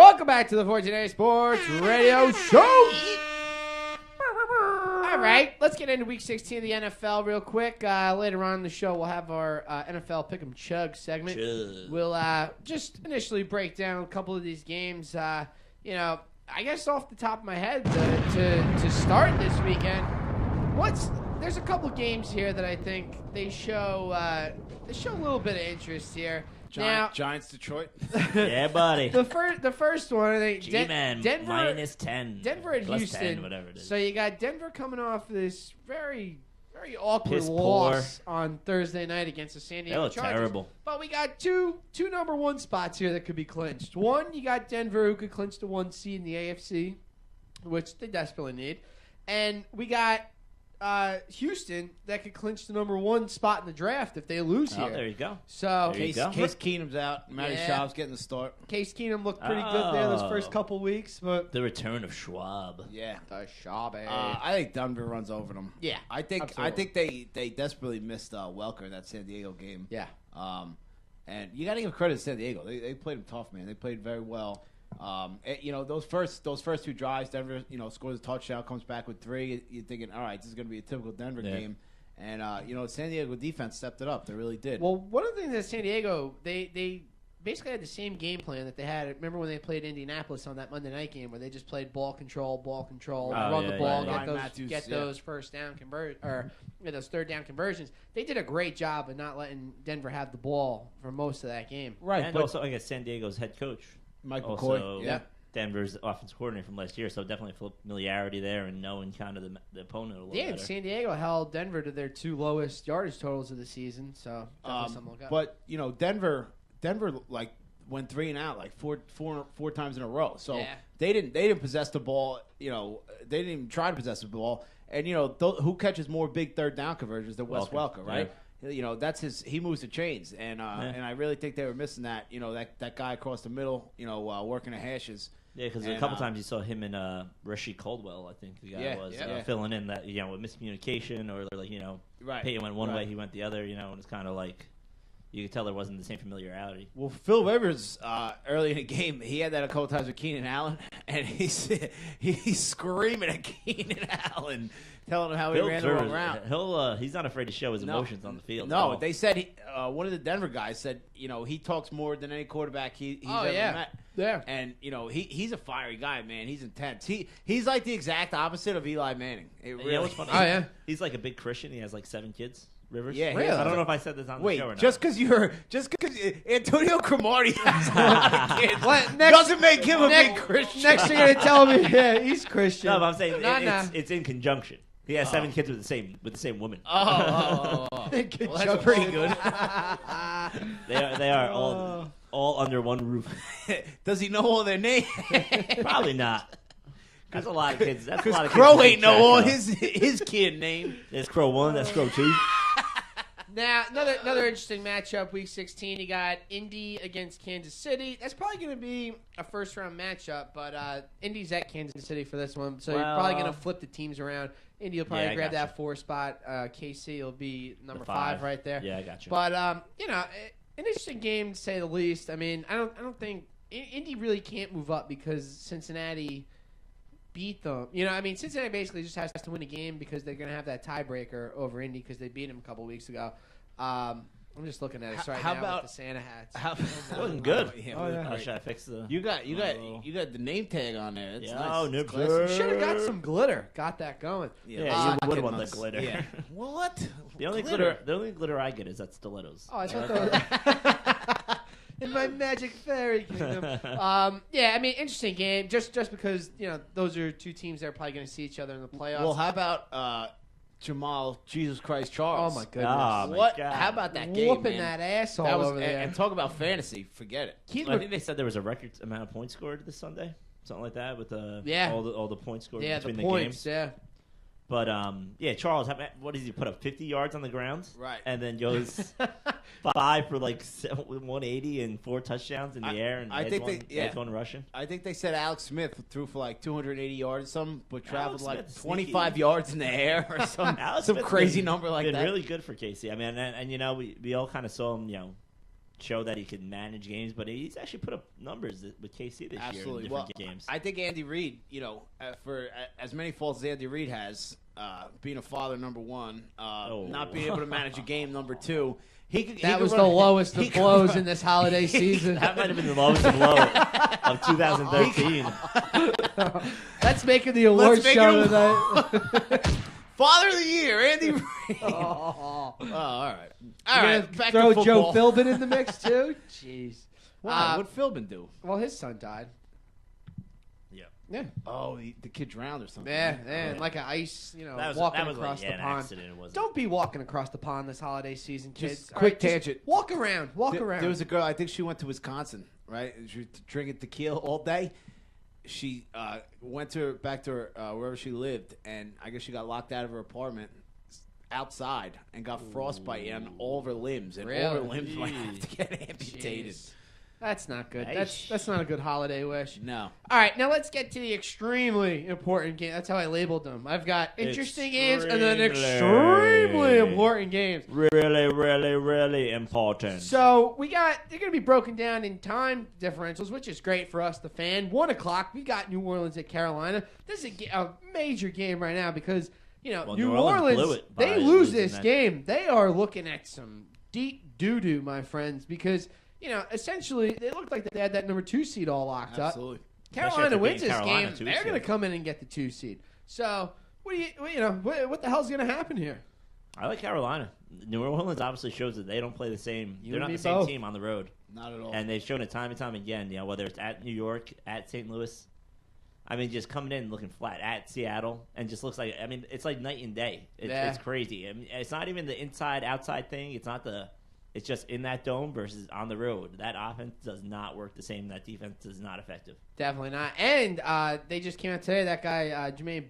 Welcome back to the 14A Sports Radio Show. All right, let's get into Week 16 of the NFL real quick. Later on in the show, we'll have our NFL Pick'em Chug segment. We'll just initially break down a couple of these games. I guess off the top of my head, to start this weekend, there's a couple games here that I think they show a little bit of interest here. Giants, Detroit. Yeah, buddy. The first one, I think Denver minus 10. Denver at plus Houston. 10, whatever it is. So you got Denver coming off this very, very awkward Piss loss on Thursday night against the San Diego Chargers. Terrible. But we got two number one spots here that could be clinched. One, you got Denver, who could clinch the 1 seed in the AFC, which they desperately need. And we got Houston that could clinch the number 1 spot in the draft if they lose here. There you go. So Case Keenum's out. Matty Schaub's getting the start. Case Keenum looked pretty good there those first couple weeks, but the return of Schwab. Yeah, the Schwab. I think Denver runs over them. Yeah, I think they desperately missed Welker in that San Diego game. Yeah. And you got to give credit to San Diego. They played them tough, man. They played very well. Those first 2 drives, Denver, scores a touchdown, comes back with 3. You're thinking, all right, this is going to be a typical Denver game. And, San Diego defense stepped it up. They really did. Well, one of the things that San Diego, they basically had the same game plan that they had. Remember when they played Indianapolis on that Monday night game where they just played ball control, run the ball, get those first down those third down conversions. They did a great job of not letting Denver have the ball for most of that game. Right. And also, I guess San Diego's head coach. Mike McCoy, yeah. Denver's offensive coordinator from last year, so definitely familiarity there and knowing kind of the opponent a little better. And San Diego held Denver to their 2 lowest yardage totals of the season, so definitely something to look up. But Denver like went 3 and out like four times in a row, so they didn't possess the ball. They didn't even try to possess the ball, and who catches more big third down conversions than Wes Welker, right? Yeah. That's he moves the chains, and I really think they were missing that. That guy across the middle, working the hashes. Yeah, because a couple times you saw him and Rasheed Caldwell, I think the guy was filling in that with miscommunication or right. Peyton went one way, he went the other, and it's kind of like you could tell there wasn't the same familiarity. Well, Phil Rivers early in the game, he had that a couple times with Keenan Allen, and he's screaming at Keenan Allen, telling him how he ran the wrong route. He's not afraid to show his emotions on the field. No, they said one of the Denver guys said he talks more than any quarterback he's ever met. Yeah, and he's a fiery guy, man. He's intense. He's like the exact opposite of Eli Manning. It really. What's funny? Oh yeah, he's like a big Christian. He has like 7 kids. Rivers? Yeah, really? I don't know if I said this on the show or not. Just because Antonio Cromartie has a lot of kids doesn't make him a big Christian. Next you're gonna tell me, he's Christian. No, but I'm saying it's in conjunction. He has 7 kids with the same woman. Oh. Well, that's pretty good. They are all under one roof. Does he know all their names? Probably not. That's a lot of kids. That's a lot of kids. Crow ain't know all his kid name. There's Crow 1. That's Crow 2. Now, another interesting matchup, Week 16. You got Indy against Kansas City. That's probably going to be a first-round matchup, but Indy's at Kansas City for this one, so you're probably going to flip the teams around. Indy will probably grab that 4 spot. KC will be number 5 right there. Yeah, I got you. But an interesting game to say the least. I mean, I don't think Indy really can't move up because Cincinnati beat them. Cincinnati basically just has to win a game because they're going to have that tiebreaker over Indy because they beat him a couple weeks ago. I'm just looking at us now with the Santa hats. Looking good. Should I fix the? You got the name tag on there. It's nice. Oh, no, you should have got some glitter. Got that going. Yeah, you would want the glitter. Yeah. What? The only glitter I get is at stilettos. Oh, I thought that was in my magic fairy kingdom. Interesting game. Just because those are 2 teams that are probably going to see each other in the playoffs. Well, how about Jamal Jesus Christ Charles? Oh my goodness! God. How about that game? Whooping that asshole over there. And talk about fantasy. Forget it. I think they said there was a record amount of points scored this Sunday, something like that, with all the points scored between the games. Yeah. But Charles, what does he put up? 50 yards on the ground, right? And then goes 5 for like 180 and 4 touchdowns in the air, and heads one rushing. I think they said Alex Smith threw for like 280 yards, or something, but traveled like 25 sneaky. Yards in the air or some crazy number like that. Been really good for Casey. I mean, and we all kind of saw him, show that he can manage games, but he's actually put up numbers with KC this year in different games. I think Andy Reid, for as many faults as Andy Reid has, being a father, number one, not being able to manage a game, number two. That was the lowest of blows in this holiday season. That might have been the lowest blow of 2013. Let's make it the award show tonight. Father of the Year, Andy Reid. All right. All right. Back throw to Joe Philbin in the mix, too? Jeez. What'd Philbin do? Well, his son died. Yeah. Oh, the kid drowned or something. Yeah, like an ice, walking across the pond. Accident, Don't be walking across the pond this holiday season, kids. Just quick tangent. Just walk around. There was a girl, I think she went to Wisconsin, right? She was drinking tequila all day. She went back to her, wherever she lived, and I guess she got locked out of her apartment outside and got frostbite on all of her limbs. And all her limbs might have to get amputated. Jeez. That's not good. That's not a good holiday wish. No. All right, now let's get to the extremely important game. That's how I labeled them. I've got interesting games and then extremely important games. Really, really, really important. So they're going to be broken down in time differentials, which is great for us, the fan. 1 o'clock, we got New Orleans at Carolina. This is a major game right now because, New Orleans, they lose this game. They are looking at some deep doo-doo, my friends, because essentially, they looked like they had that number 2 seed all locked up. Carolina wins this game. They're going to come in and get the 2 seed. So, what the hell's going to happen here? I like Carolina. New Orleans obviously shows that they don't play the same. They're not the same team on the road. Not at all. And they've shown it time and time again. Whether it's at New York, at St. Louis. I mean, just coming in looking flat at Seattle, and just looks like it's like night and day. It's crazy. I mean, it's not even the inside-outside thing. It's just in that dome versus on the road. That offense does not work the same. That defense is not effective. Definitely not. And they just came out today. That guy, Jermaine,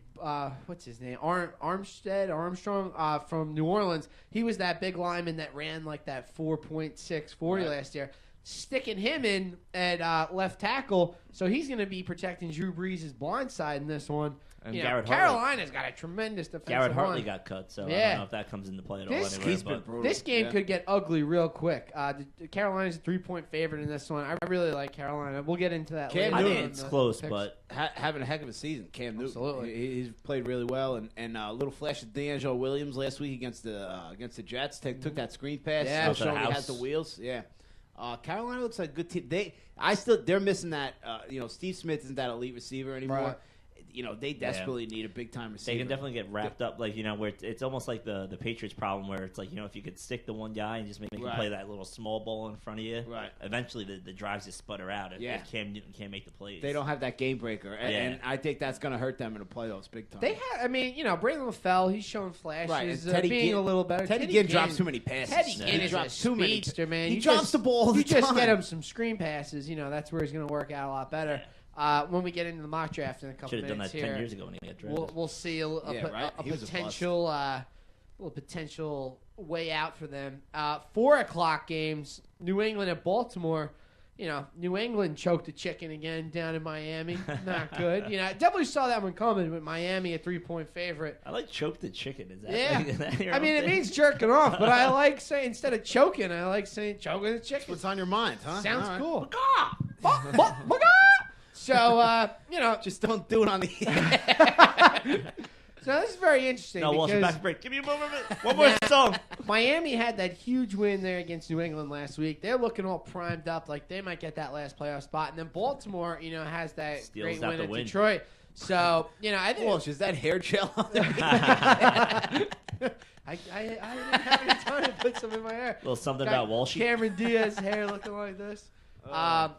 what's his name? Armstrong from New Orleans. He was that big lineman that ran like that 4.640 last year. Sticking him in at left tackle, so he's going to be protecting Drew Brees' blind side in this one. And Carolina's got a tremendous defensive line. Garrett Hartley got cut, so I don't know if that comes into play at all. This game could get ugly real quick. Carolina's a 3-point favorite in this one. I really like Carolina. We'll get into that later. I think it's close, but having a heck of a season. Cam Newton, absolutely, he's played really well, and a little flash of D'Angelo Williams last week against the Jets. Took that screen pass. Yeah, showing he has the wheels. Yeah. Carolina looks like a good team. They're missing that. Steve Smith isn't that elite receiver anymore. Right. They desperately need a big time receiver. They can definitely get wrapped up, where it's almost like the Patriots problem, where it's like if you could stick the one guy and just make him play that little small ball in front of you, eventually the drives just sputter out if Cam Newton can't make the plays. They don't have that game breaker, and I think that's going to hurt them in the playoffs big time. Brandon LaFell, he's showing flashes of being a little better. Teddy Ginn drops too many passes. Teddy Ginn is a speedster, man. He drops the ball all the time. You just get him some screen passes. That's where he's going to work out a lot better. When we get into the mock draft in a couple minutes here. Should have done that 10 years ago when he got drafted. We'll see a potential way out for them. 4 o'clock games, New England at Baltimore. New England choked a chicken again down in Miami. Not good. I definitely saw that one coming with Miami a 3-point favorite. I like choke the chicken. Is that it means jerking off, but I like saying instead of choking, I like saying choking the chicken. What's on your mind, huh? Sounds cool. So, just don't do it on the So this is very interesting. No, Walsh, back to break. Give me one more song. Miami had that huge win there against New England last week. They're looking all primed up, like they might get that last playoff spot. And then Baltimore, has that great win at Detroit. So, I think... Walsh, is that hair gel? I didn't have any time to put some in my hair. A little something about Walshy. Cameron Diaz hair looking like this. So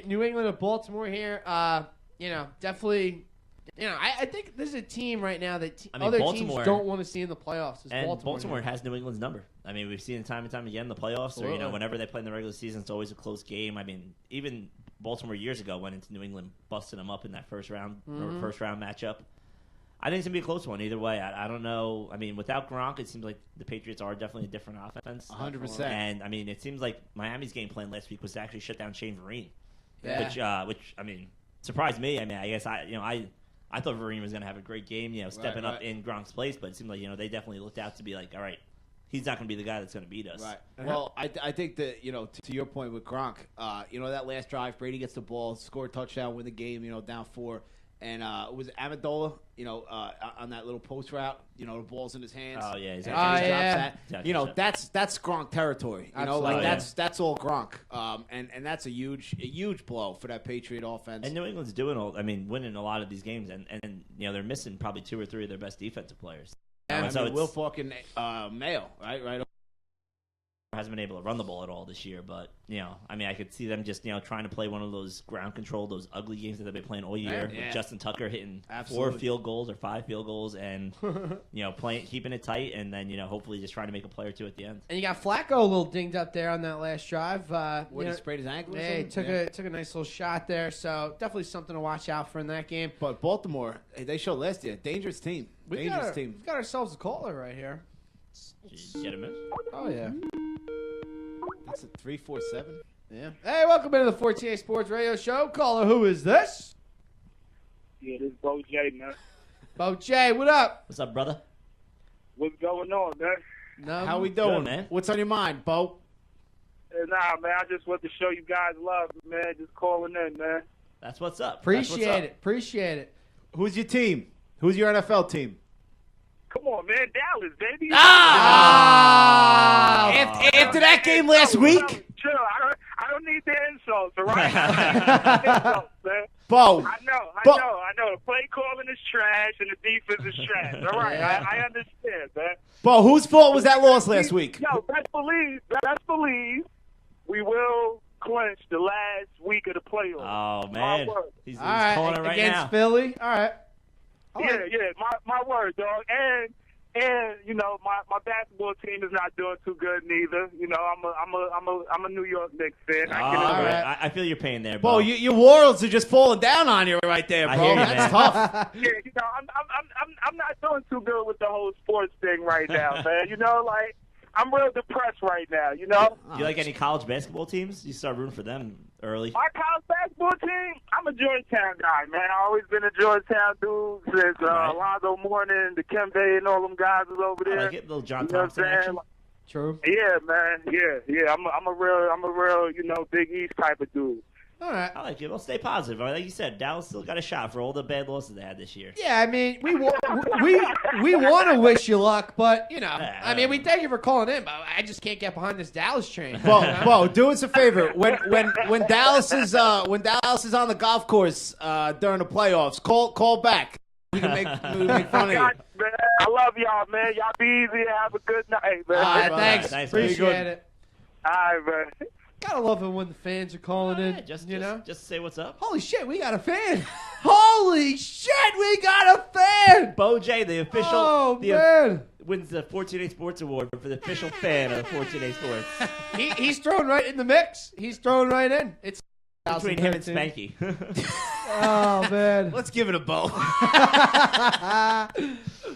New England and Baltimore here. Definitely. I think this is a team right now that other teams don't want to see in the playoffs. And Baltimore has New England's number. I mean, we've seen it time and time again in the playoffs. Or whenever they play in the regular season, it's always a close game. I mean, even Baltimore years ago went into New England, busting them up in that first round matchup. I think it's going to be a close one either way. I don't know. I mean, without Gronk, it seems like the Patriots are definitely a different offense. 100%. And, I mean, it seems like Miami's game plan last week was to actually shut down Shane Vereen. Yeah. Which I mean, surprised me. I mean, I guess I thought Vereen was going to have a great game, stepping up in Gronk's place. But it seemed like, they definitely looked out to be like, all right, he's not going to be the guy that's going to beat us. Right. Well, I think that, to your point with Gronk, that last drive, Brady gets the ball, score a touchdown, win the game, down 4. And it was Amendola, on that little post route, the ball's in his hands. Oh, yeah. Drops that. That's Gronk territory. That's all Gronk. And that's a huge blow for that Patriot offense. And New England's winning a lot of these games, and they're missing probably 2 or 3 of their best defensive players. Will Falk and Mayo, right? Hasn't been able to run the ball at all this year, but I could see them just trying to play one of those ground control, those ugly games that they've been playing all year. Yeah. With Justin Tucker hitting Absolutely. 4 field goals or 5 field goals, and keeping it tight, and then hopefully just trying to make a play or 2 at the end. And you got Flacco a little dinged up there on that last drive. He sprayed his ankle. Yeah, he took a nice little shot there. So definitely something to watch out for in that game. But Baltimore, they showed last year, dangerous team. We've got ourselves a caller right here. Did you get him in? Oh yeah. That's a 347. Yeah. Hey, welcome into the 14A Sports Radio Show. Caller, who is this? Yeah, this is Bo J, man. Bo J, what up? What's up, brother? What's going on, man? No. How we doing, Good, man? What's on your mind, Bo? Nah, man, I just want to show you guys love, man. Just calling in, man. That's what's up. Appreciate it. Who's your team? Who's your NFL team? Come on, man. Dallas, baby. After that game last week? Chill. I don't need the insults, all right? I don't need the insults, man. Bo. I know. The play calling is trash and the defense is trash. All right, I understand, man. Bo, whose fault was that loss last week? Yo, best believe we will clinch the last week of the playoffs. Oh, man. He's all right, calling it right against now. Philly. All right. Yeah, my word, dog. And my basketball team is not doing too good neither. I'm a New York Knicks fan. I feel your pain there, Bo. Your worlds are just falling down on you right there, bro. I hear you, That's man. tough. Yeah, I'm not doing too good with the whole sports thing right now, man. I'm real depressed right now, Do you like any college basketball teams? You start rooting for them early. My college basketball team, I'm a Georgetown guy, man. I've always been a Georgetown dude since Alonzo Mourning, Dikembe, and all them guys was over there. I like it, little John Thompson action. True. Yeah, man. Yeah. I'm a real, Big East type of dude. All right. I like it. Well, stay positive. Like you said, Dallas still got a shot for all the bad losses they had this year. Yeah, I mean, we want to wish you luck, but we thank you for calling in, but I just can't get behind this Dallas train. Bo, do us a favor. When Dallas is on the golf course during the playoffs, call back. We can make fun of you. Man, I love y'all, man. Y'all be easy. Have a good night, man. All right, thanks. Nice, Appreciate it. All right, man. Gotta love it when the fans are calling in. Just say what's up. Holy shit, we got a fan! Holy shit, we got a fan! Bo J, the official, man, wins the 14A Sports Award for the official fan of 14A Sports. He's thrown right in the mix. He's thrown right in. It's between him and Spanky. Oh man, let's give it a Bo.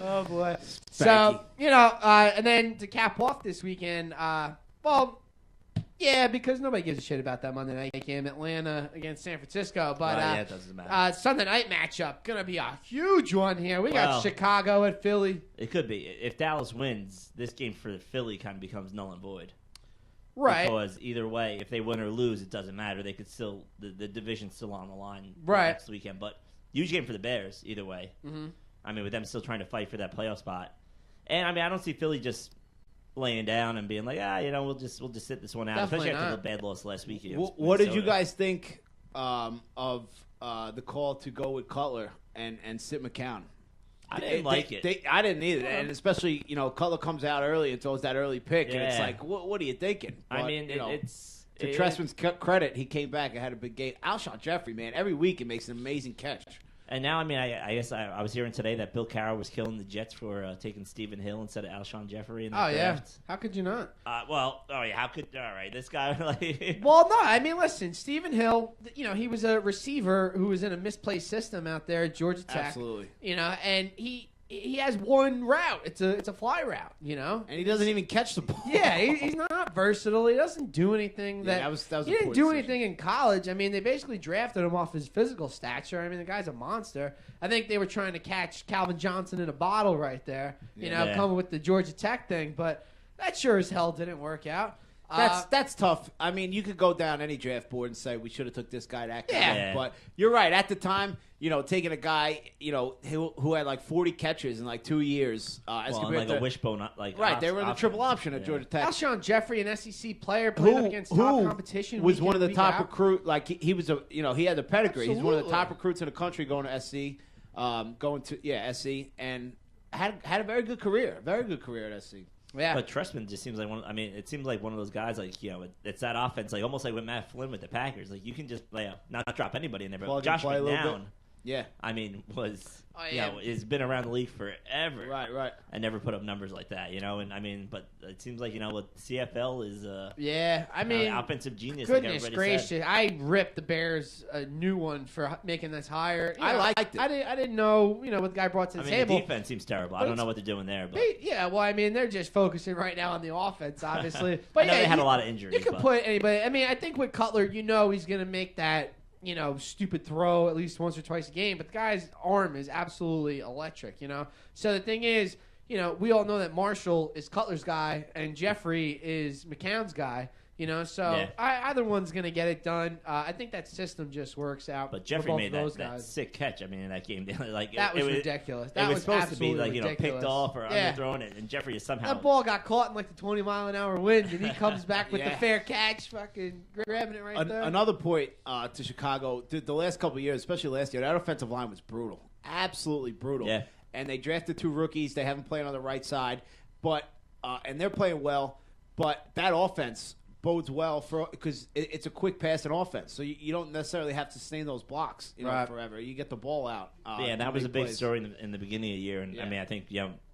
Oh boy. So and then to cap off this weekend, yeah, because nobody gives a shit about that Monday night game, Atlanta against San Francisco. But it doesn't matter. Sunday night matchup gonna be a huge one here. We got Chicago at Philly. It could be. If Dallas wins, this game for Philly kind of becomes null and void. Right. Because either way, if they win or lose, it doesn't matter. They could still the division's still on the line next weekend. But huge game for the Bears either way. Mm-hmm. With them still trying to fight for that playoff spot. And I don't see Philly just laying down and being like, we'll just sit this one out, Definitely especially after the bad loss last week. What did you guys think of the call to go with Cutler and sit McCown? I didn't like it. I didn't either, and especially Cutler comes out early and throws that early pick, and it's like, what are you thinking? But, it's to Trestman's credit, he came back and had a big game. Alshon Jeffrey, man, every week he makes an amazing catch. And now, I guess I was hearing today that Bill Carroll was killing the Jets for taking Stephen Hill instead of Alshon Jeffrey in the draft. Yeah. How could you not? How could... All right, this guy... Well, no, listen, Stephen Hill, he was a receiver who was in a misplaced system out there at Georgia Tech. Absolutely. And he has one route. It's a fly route, And he doesn't even catch the ball. Yeah, he's not versatile. He doesn't do anything that was he didn't do anything in college. They basically drafted him off his physical stature. The guy's a monster. I think they were trying to catch Calvin Johnson in a bottle right there, coming with the Georgia Tech thing. But That sure as hell didn't work out. That's tough. I mean, you could go down any draft board and say we should have took this guy, that guy. Yeah. But you're right. At the time, taking a guy, who had like 40 catches in like 2 years, as compared to a wishbone, right. They were in the triple option at Georgia Tech. Alshon Jeffrey, an SEC player, played up against top competition. Was one of the top recruit. Like he was he had the pedigree. Absolutely. He's one of the top recruits in the country going to SC, SC, and had a very good career. Very good career at SC. Yeah, but Trestman just seems like it seems like one of those guys. Like it's that offense, like almost like with Matt Flynn with the Packers. Like you can just not drop anybody in there. But Josh McCown, yeah, I mean, has been around the league forever, right, and never put up numbers like that, And I mean, but it seems like what CFL is. I mean, offensive genius. Goodness like gracious, said. I ripped the Bears a new one for making this higher. I liked it. I didn't know what the guy brought to the table. The defense seems terrible. I don't know what they're doing there, but they're just focusing right now on the offense, obviously. But I know they had a lot of injuries. You could put anybody. I mean, I think with Cutler, he's going to make that. Stupid throw at least once or twice a game, but the guy's arm is absolutely electric, So the thing is, we all know that Marshall is Cutler's guy and Jeffrey is McCown's guy, So either one's going to get it done. I think that system just works out. But Jeffrey made that sick catch. I mean, in that game, that was ridiculous. That was supposed to be ridiculous. Picked off or underthrown it, and Jeffrey is somehow that ball got caught in the 20-mile-an-hour wind, and he comes back with the fair catch, fucking grabbing it right there. Another point to Chicago: the last couple of years, especially last year, that offensive line was brutal, absolutely brutal. Yeah. And they drafted 2 rookies. They haven't played on the right side, but and they're playing well. But that offense bodes well because it's a quick passing offense, so you don't necessarily have to sustain those blocks forever. You get the ball out. That was a big story in the beginning of the year, and I mean, I think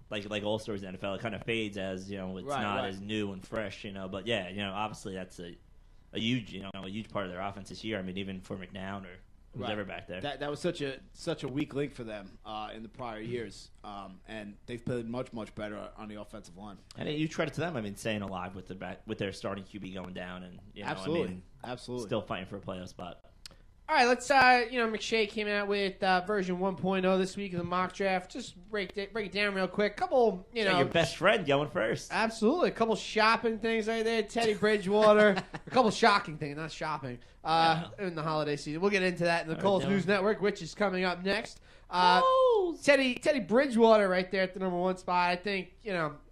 like all stories in the NFL, it kind of fades as it's not as new and fresh, But obviously that's a huge part of their offense this year. I mean, even for McNown or who's ever back there. That was such a weak link for them in the prior years, and they've played much better on the offensive line. And you credit to them. I mean, staying alive with their starting QB going down, and absolutely, still fighting for a playoff spot. All right, let's. McShay came out with version 1.0 this week of the mock draft. Just break it down real quick. Couple, your best friend going first. Absolutely, a couple shopping things right there. Teddy Bridgewater, a couple shocking things, not shopping. In the holiday season, we'll get into that in the Colts News Network, which is coming up next. Teddy Bridgewater right there at the number 1 spot. I think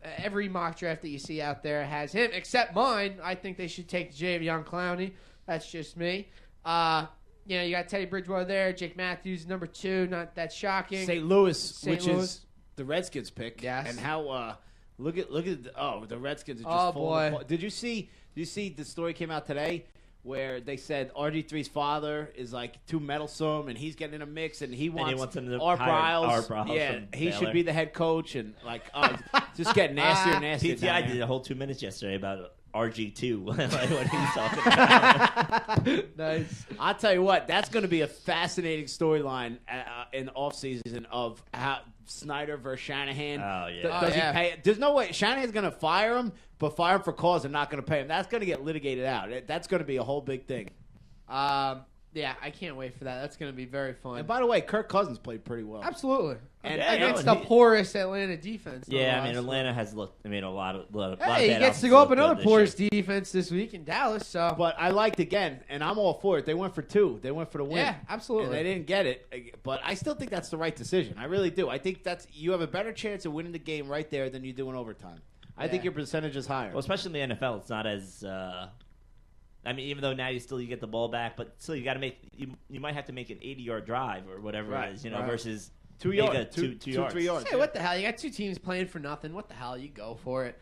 every mock draft that you see out there has him, except mine. I think they should take Jadeveon Clowney. That's just me. You got Teddy Bridgewater there. Jake Matthews, number 2. Not that shocking. St. Louis, which is the Redskins pick. Yes. And how look at the Redskins are just falling apart. Did you see the story came out today where they said RG3's father is like too meddlesome and he's getting in a mix and he wants him to Art Briles. Yeah, he should be the head coach and just get nastier and nastier. PTI did a whole 2 minutes yesterday about RG2, like what he's talking about. Nice. I'll tell you what, that's going to be a fascinating storyline in the offseason of how Snyder versus Shanahan. Oh, yeah. Does he pay? There's no way. Shanahan's going to fire him, but fire him for cause and not going to pay him. That's going to get litigated out. That's going to be a whole big thing. Yeah, I can't wait for that. That's going to be very fun. And by the way, Kirk Cousins played pretty well. Absolutely. And against the poorest Atlanta defense. Yeah, I mean, Atlanta has looked. I mean, a lot of he gets to go up another poorest defense this week in Dallas. So, but I liked again, and I'm all for it. They went for 2. They went for the win. Yeah, absolutely. And they didn't get it, but I still think that's the right decision. I really do. I think you have a better chance of winning the game right there than you do in overtime. I think your percentage is higher. Well, especially in the NFL, it's not as. I mean, even though now you get the ball back, but still you got to make you might have to make an 80-yard drive or whatever it is, versus 2 yards, 2 yards. 3 yards. Hey, what the hell? You got 2 teams playing for nothing. What the hell? You go for it.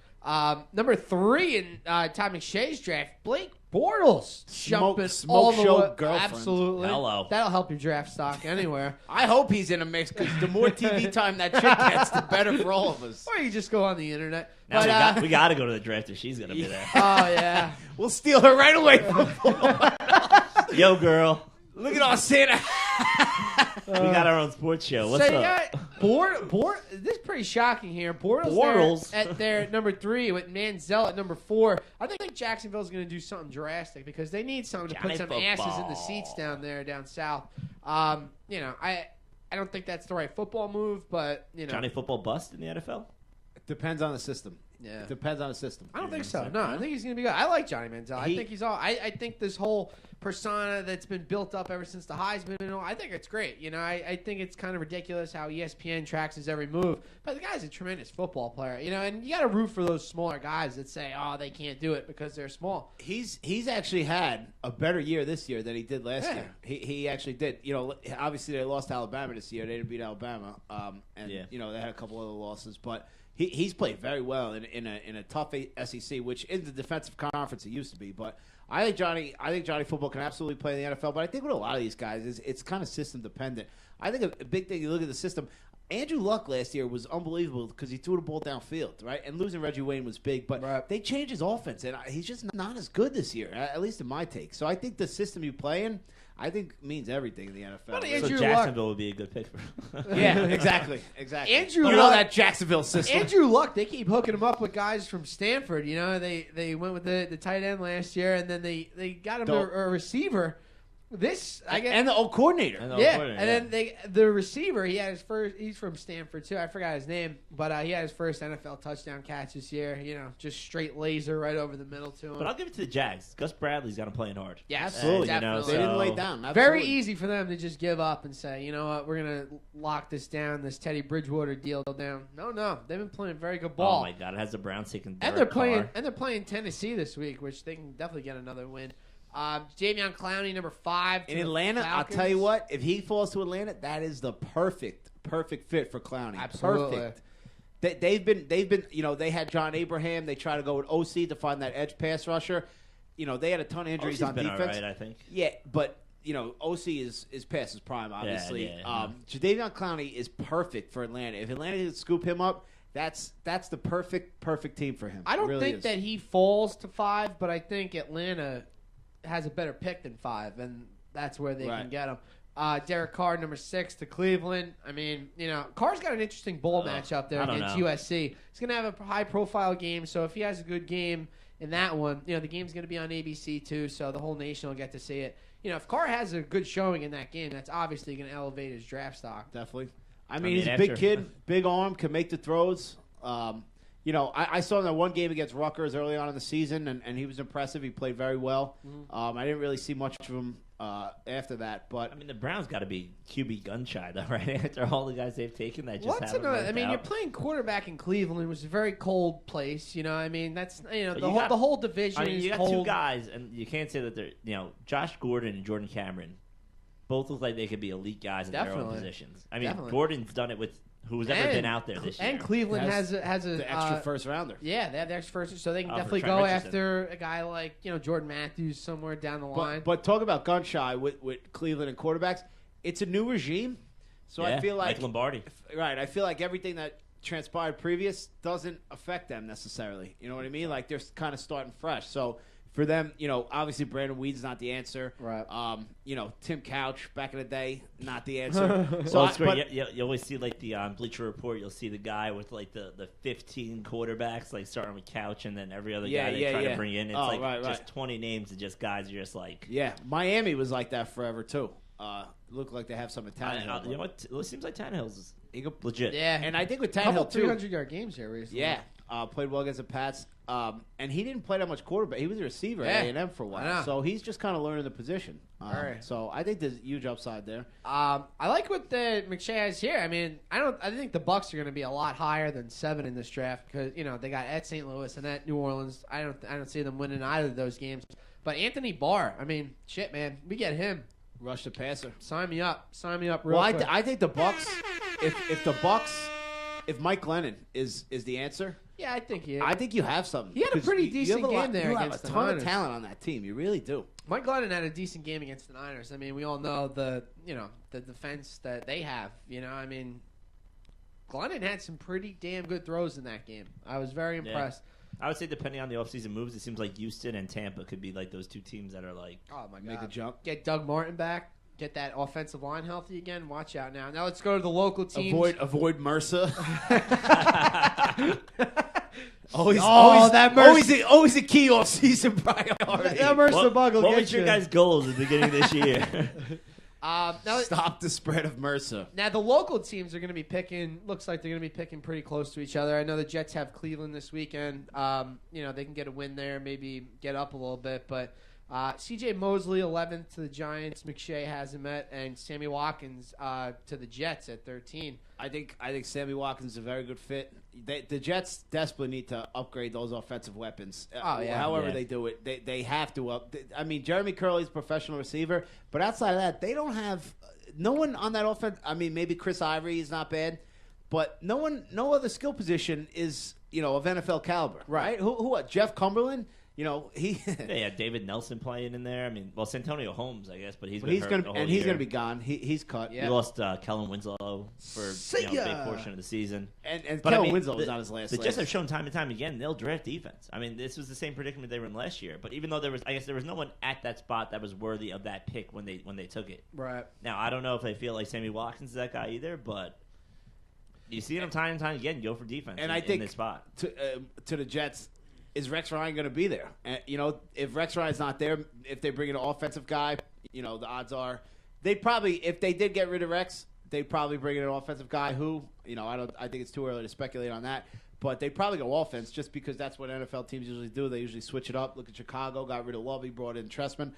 Number 3 in Todd McShay's draft, Blake Bortles. Jumping all the way. Girlfriend. Absolutely. Hello. That'll help your draft stock anywhere. I hope he's in a mix because the more TV time that chick gets, the better for all of us. Or you just go on the internet. Now we got to go to the draft if she's going to be there. Oh, yeah. We'll steal her right away from Yo, girl. Look at our Santa. We got our own sports show. What's so up? This is pretty shocking here. Bortles there at their number 3 with Manziel at number 4. I think Jacksonville's going to do something drastic because they need something to put some asses in the seats down south. I don't think that's the right football move, but Johnny Football bust in the NFL. Depends on the system. It depends on the system. I don't think so. No, I think he's going to be good. I like Johnny Manziel. I think he's all. I think this whole persona that's been built up ever since the Heisman and all, I think it's great. You know, I think it's kind of ridiculous how ESPN tracks his every move, but the guy's a tremendous football player. You know, and you got to root for those smaller guys that say, "Oh, they can't do it because they're small." He's actually had a better year this year than he did last year. He actually did. You know, obviously they lost to Alabama this year. They didn't beat Alabama, and you know they had a couple other losses, but. He's played very well in a tough SEC, which is the defensive conference it used to be. But I think Johnny football can absolutely play in the NFL. But I think with a lot of these guys is it's kind of system dependent. I think a big thing you look at the system. Andrew Luck last year was unbelievable because he threw the ball downfield, right? And losing Reggie Wayne was big, but they changed his offense, and he's just not as good this year, at least in my take. So I think the system you play in, I think means everything in the NFL. So Jacksonville would be a good pick for him. Yeah, exactly. Andrew Luck, Luck, that Jacksonville system. Andrew Luck, they keep hooking him up with guys from Stanford. You know, they went with the tight end last year, and then they got him a receiver. And the old coordinator. And then the receiver, he had his first. He's from Stanford too. I forgot his name, but he had his first NFL touchdown catch this year. You know, just straight laser right over the middle to him. But I'll give it to the Jags. Gus Bradley's got him playing hard. Yeah, absolutely. Definitely. They didn't lay down. Absolutely. Very easy for them to just give up and say, you know what, we're gonna lock this down, this Teddy Bridgewater deal down. No, they've been playing very good ball. Oh my God, it has the Browns taking. And they're playing Tennessee this week, which they can definitely get another win. Jadeveon Clowney, number 5. In Atlanta, I'll tell you what, if he falls to Atlanta, that is the perfect fit for Clowney. Absolutely. Perfect. They've been, you know, they had John Abraham. They tried to go with OC to find that edge pass rusher. You know, they had a ton of injuries on defense. All right, I think. Yeah, but, you know, OC is past his prime, obviously. Jadeveon Clowney is perfect for Atlanta. If Atlanta can scoop him up, that's the perfect team for him. I don't think that he falls to 5, but I think Atlanta has a better pick than 5, and that's where they can get him. Derek Carr, number 6 to Cleveland. I mean, you know, Carr's got an interesting bowl matchup there against USC. He's going to have a high-profile game, so if he has a good game in that one, you know, the game's going to be on ABC too, so the whole nation will get to see it. You know, if Carr has a good showing in that game, that's obviously going to elevate his draft stock. Definitely. I mean he's a big kid, big arm, can make the throws. You know, I saw him in that one game against Rutgers early on in the season, and he was impressive. He played very well. I didn't really see much of him after that. But I mean, the Browns got to be QB gun shy, though, right? After all the guys they've taken, that just haven't worked out. You're playing quarterback in Cleveland, which is a very cold place. You know, I mean, that's the whole division. I mean, is you got cold. 2 guys, and you can't say that they're Josh Gordon and Jordan Cameron both look like they could be elite guys in their own positions. I mean, Gordon's done it with who's ever been out there this year. And Cleveland has the extra first rounder. Yeah, they have the extra first, so they can definitely go after a guy like Jordan Matthews somewhere down the line. But talk about gun shy with Cleveland and quarterbacks. It's a new regime, so I feel like Lombardi. Right, I feel like everything that transpired previous doesn't affect them necessarily. You know what I mean? Like they're kind of starting fresh. So for them, obviously Brandon Weed's not the answer. Right. Tim Couch back in the day, not the answer. So it's great. You always see like the Bleacher Report. You'll see the guy with like the 15 quarterbacks, like starting with Couch, and then every other guy they try to bring in. It's just 20 names of just guys. You're just like Miami was like that forever too. Looked like they have some Tannehill. You know what? It seems like Tannehill's legit. Yeah, and I think with Tannehill too, 300-yard games here recently. Yeah. Played well against the Pats, and he didn't play that much quarterback. He was a receiver at A&M for a while, so he's just kind of learning the position. So I think there's huge upside there. I like what the McShay has here. I mean, I think the Bucs are going to be a lot higher than 7 in this draft because they got at St. Louis and at New Orleans. I don't see them winning either of those games. But Anthony Barr, I mean, shit, man, we get him. Rush the passer. Sign me up. Real quick. I think the Bucs. If Mike Glennon is the answer. Yeah, I think he is. I think you have something. He had a pretty decent game there against the Niners. You have a ton of talent on that team. You really do. Mike Glennon had a decent game against the Niners. I mean, we all know the defense that they have. I mean, Glennon had some pretty damn good throws in that game. I was very impressed. I would say depending on the offseason moves, it seems like Houston and Tampa could be like those 2 teams that are like, oh my God, make a jump. Get Doug Martin back. Get that offensive line healthy again. Watch out now. Now let's go to the local teams. Avoid Mercer. Always a key off-season priority. That Mercer bug will What get was your guys' goals at the beginning of this year? Stop the spread of Mercer. Now, the local teams are going to be picking, looks like they're going to be picking pretty close to each other. I know the Jets have Cleveland this weekend. They can get a win there, maybe get up a little bit. But C.J. Mosley, 11th to the Giants. McShay hasn't met. And Sammy Watkins to the Jets at 13. I think Sammy Watkins is a very good fit. The Jets desperately need to upgrade those offensive weapons. However they do it, they have to up. I mean, Jeremy Curley's a professional receiver, but outside of that, they don't have no one on that offense. I mean, maybe Chris Ivory is not bad, but no other skill position is of NFL caliber, right? Who? Jeff Cumberland. He David Nelson playing in there. I mean, Santonio Holmes, I guess, but he's gonna be gone. He's cut. Yeah. We lost Kellen Winslow for a big portion of the season. And Kellen Winslow was on his last. The Jets have shown time and time again they'll draft defense. I mean, this was the same predicament they were in last year. But even though there was no one at that spot that was worthy of that pick when they took it. Right. Now I don't know if they feel like Sammy Watkins is that guy either, but you see him time and time again go for defense. And I think in this spot to the Jets. Is Rex Ryan going to be there? And, if Rex Ryan's not there, if they bring in an offensive guy, the odds are they probably, if they did get rid of Rex, they'd probably bring in an offensive guy who, I think it's too early to speculate on that. But they'd probably go offense just because that's what NFL teams usually do. They usually switch it up. Look at Chicago, got rid of Lovey, brought in Trestman.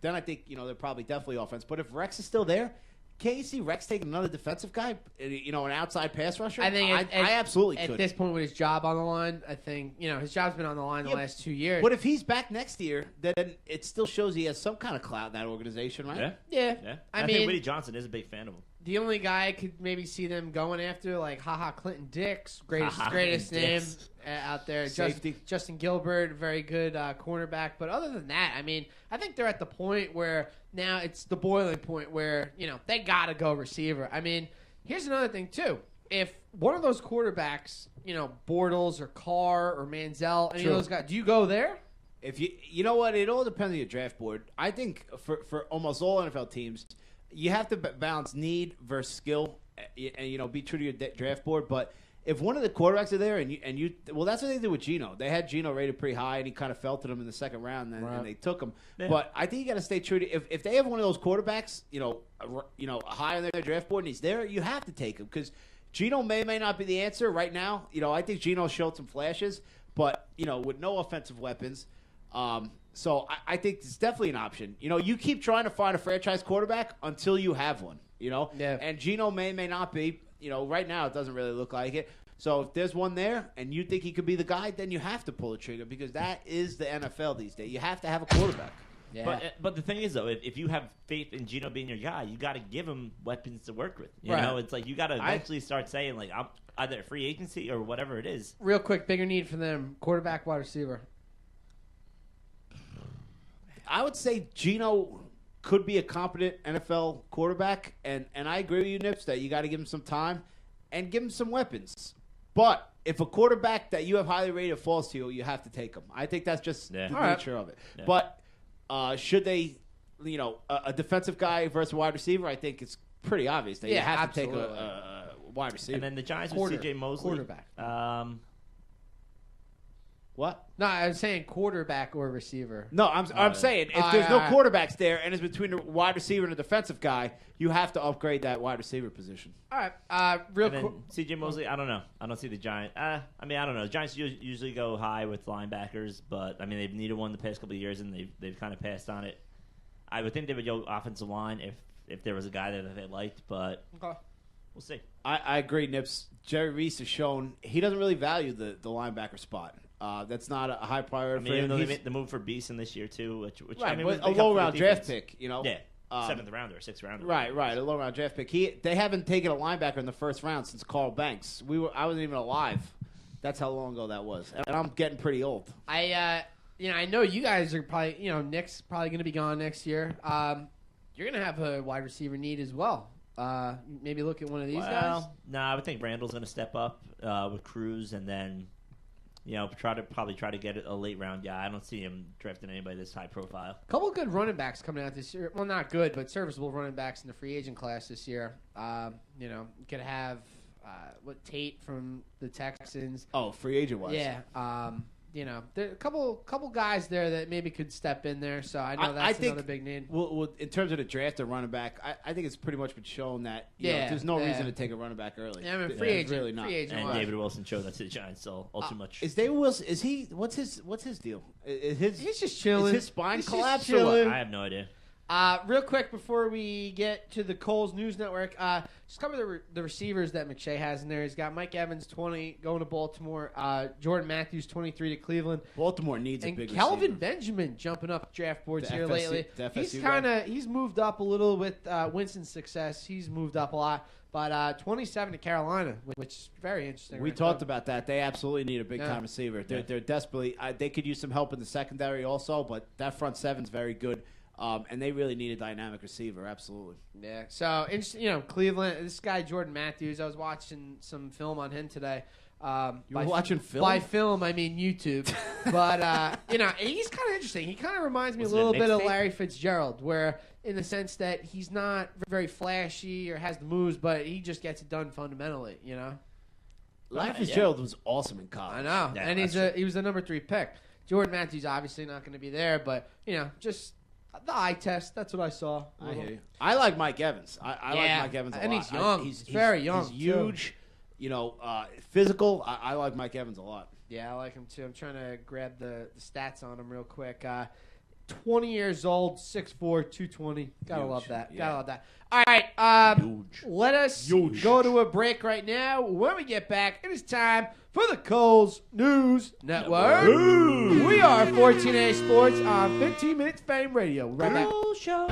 Then I think, they're probably definitely offense. But if Rex is still there, can't you see Rex taking another defensive guy, an outside pass rusher? I think I absolutely could. At this point with his job on the line, I think, his job's been on the line the last 2 years. But if he's back next year, then it still shows he has some kind of clout in that organization, right? Yeah. I think Woody Johnson is a big fan of him. The only guy I could maybe see them going after, like, Clinton Dix, greatest name out there. Justin Gilbert, very good cornerback. But other than that, I mean, I think they're at the point where now it's the boiling point where, they got to go receiver. I mean, here's another thing, too. If one of those quarterbacks, Bortles or Carr or Manziel, any of those guys, do you go there? If you know what? It all depends on your draft board. I think for almost all NFL teams, you have to balance need versus skill, and be true to your draft board. But if one of the quarterbacks are there, and you, that's what they did with Geno. They had Geno rated pretty high, and he kind of fell to them in the second round, and they took him. Yeah. But I think you got to stay true to if they have one of those quarterbacks, high on their draft board, and he's there, you have to take him because Geno may not be the answer right now. I think Geno showed some flashes, but with no offensive weapons. So I think it's definitely an option. You keep trying to find a franchise quarterback until you have one. Yeah. And Geno may not be. Right now it doesn't really look like it. So if there's one there and you think he could be the guy, then you have to pull the trigger because that is the NFL these days. You have to have a quarterback. Yeah. But the thing is though, if you have faith in Geno being your guy, you got to give him weapons to work with. You know, it's like you got to eventually start saying like I'm either free agency or whatever it is. Real quick, bigger need for them: quarterback, wide receiver. I would say Geno could be a competent NFL quarterback, and I agree with you, Nips, that you got to give him some time and give him some weapons. But if a quarterback that you have highly rated falls to you, you have to take him. I think that's just the nature of it. Yeah. But should they, a defensive guy versus a wide receiver, I think it's pretty obvious that you have to take a wide receiver. And then the Giants with C.J. Mosley. Quarterback. What? No, I was saying quarterback or receiver. No, I'm saying if there's no quarterbacks there and it's between a wide receiver and a defensive guy, you have to upgrade that wide receiver position. All right, real quick. C.J. Mosley, I don't know. I don't see the Giants. I don't know. The Giants usually go high with linebackers, but I mean they've needed one the past couple of years and they've kind of passed on it. I would think they would go offensive line if there was a guy there that they liked, but we'll see. I agree, Nips. Jerry Reese has shown he doesn't really value the linebacker spot. That's not a high priority for him. Even though they made the move for Beeson this year too, which right, I mean, was a low round draft pick, Yeah, 7th rounder, 6th rounder. Right, a low round draft pick. They haven't taken a linebacker in the first round since Carl Banks. I wasn't even alive. That's how long ago that was, and I'm getting pretty old. I know you guys are probably, Nick's probably going to be gone next year. You're going to have a wide receiver need as well. Maybe look at one of these guys. No, I would think Randall's going to step up with Cruz, and then. Try to get a late round guy. I don't see him drafting anybody this high profile. A couple of good running backs coming out this year. Well, not good, but serviceable running backs in the free agent class this year. You could have Tate from the Texans. Oh, free agent wise. Yeah. there are a couple guys there that maybe could step in there. So I know that's another big need. Well, in terms of the draft of running back, I think it's pretty much been shown that there's no reason to take a running back early. Yeah, I mean, free agent, really not. And David Wilson showed that to the Giants all too much. Is David Wilson? Is he? What's his deal? He's just chilling. Is his spine collapsed or what? I have no idea. Real quick before we get to the Coles News Network, just cover the receivers that McShay has in there. He's got Mike Evans, 20, going to Baltimore. Jordan Matthews, 23 to Cleveland. Baltimore needs a big Kelvin receiver. Benjamin jumping up draft boards The here lately. He's moved up a little with Winston's success. He's moved up a lot. But 27 to Carolina, which is very interesting. We talked about that. They absolutely need a big-time receiver. They're desperately they could use some help in the secondary also, but that front seven's very good. And they really need a dynamic receiver, absolutely. Yeah. So, Cleveland, this guy, Jordan Matthews, I was watching some film on him today. You were watching film? By film, I mean YouTube. But, he's kind of interesting. He kind of reminds me a little bit of Larry Fitzgerald, where in the sense that he's not very flashy or has the moves, but he just gets it done fundamentally, Larry Fitzgerald was awesome in college. I know. Yeah, and he was the number 3 pick. Jordan Matthews obviously not going to be there, but, just... the eye test. That's what I saw. I hear you. I like Mike Evans. I like Mike Evans a lot. And he's young. He's very young. He's huge. Physical. I like Mike Evans a lot. Yeah, I like him too. I'm trying to grab the stats on him real quick. 20 years old, 6'4", 220. Gotta love that. Gotta love that. All right. Let us go to a break right now. When we get back, it is time for the Coles News Network. We are 14A Sports on 15 Minutes Fame Radio. Right back. Show.